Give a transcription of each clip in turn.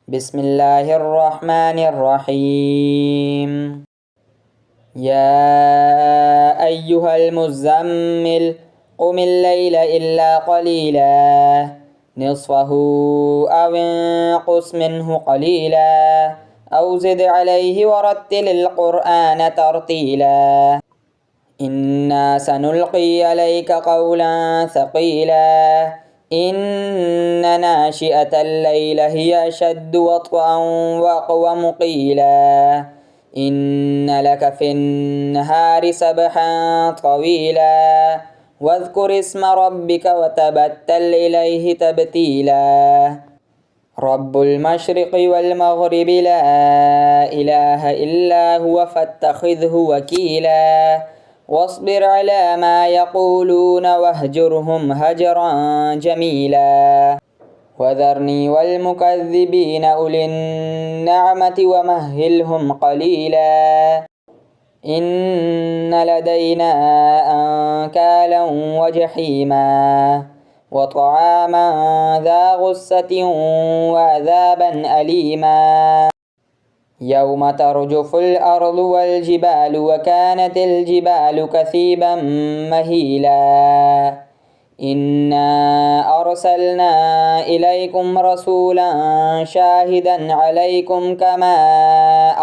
بسم الله الرحمن الرحيم. يا أيها المزمل قم الليل إلا قليلا نصفه أو انقص منه قليلا أو زد عليه ورتل القرآن ترتيلا إنا سنلقي عليك قولا ثقيلا إن ناشئة الليل هي أشد وطئا وأقوم قيلا إن لك في النهار سبحا طويلا واذكر اسم ربك وتبتل إليه تبتيلا رب المشرق والمغرب لا إله إلا هو فاتخذه وكيلا واصبر على ما يقولون واهجرهم هجرا جميلا وذرني والمكذبين أولي النعمة ومهلهم قليلا إن لدينا أنكالا وجحيما وطعاما ذا غصة وعذابا أليما يوم ترجف الأرض والجبال وكانت الجبال كثيبا مهيلا إنا أرسلنا إليكم رسولا شاهدا عليكم كما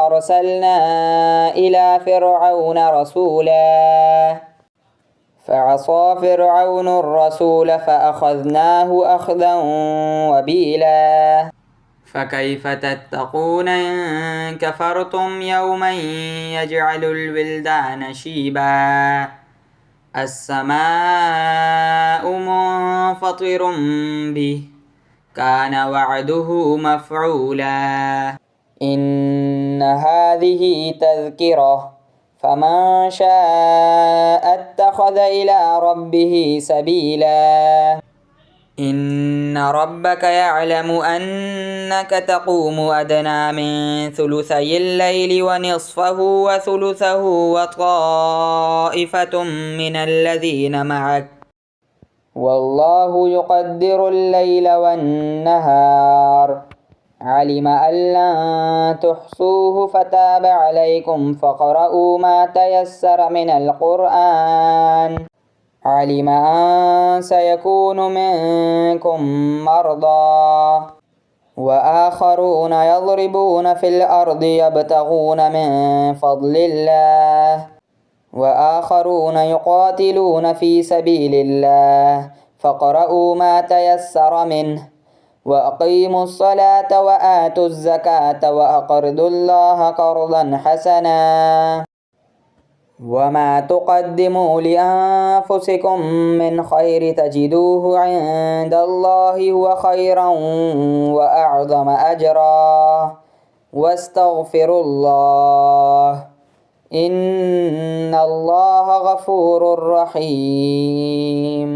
أرسلنا إلى فرعون رسولا فعصى فرعون الرسول فأخذناه أخذا وبيلا فكيف تتقون إن كفرتم يوما يجعل الولدان شيبا السماء منفطر به كان وعده مفعولا إن هذه تذكرة فمن شاء اتخذ إلى ربه سبيلا إن ربك يعلم أنك تقوم أدنى من ثلثي الليل ونصفه وثلثه وطائفة من الذين معك والله يقدر الليل والنهار علم أن لن تحصوه فتاب عليكم فاقرؤوا ما تيسر من القرآن علم أن سيكون منكم مرضى وآخرون يضربون في الأرض يبتغون من فضل الله وآخرون يقاتلون في سبيل الله فاقرؤوا ما تيسر منه وأقيموا الصلاة وآتوا الزكاة وأقرضوا الله قرضا حسنا وما تقدموا لأنفسكم من خير تجدوه عند الله هو خيرا وأعظم أجرا واستغفروا الله إن الله غفور رحيم.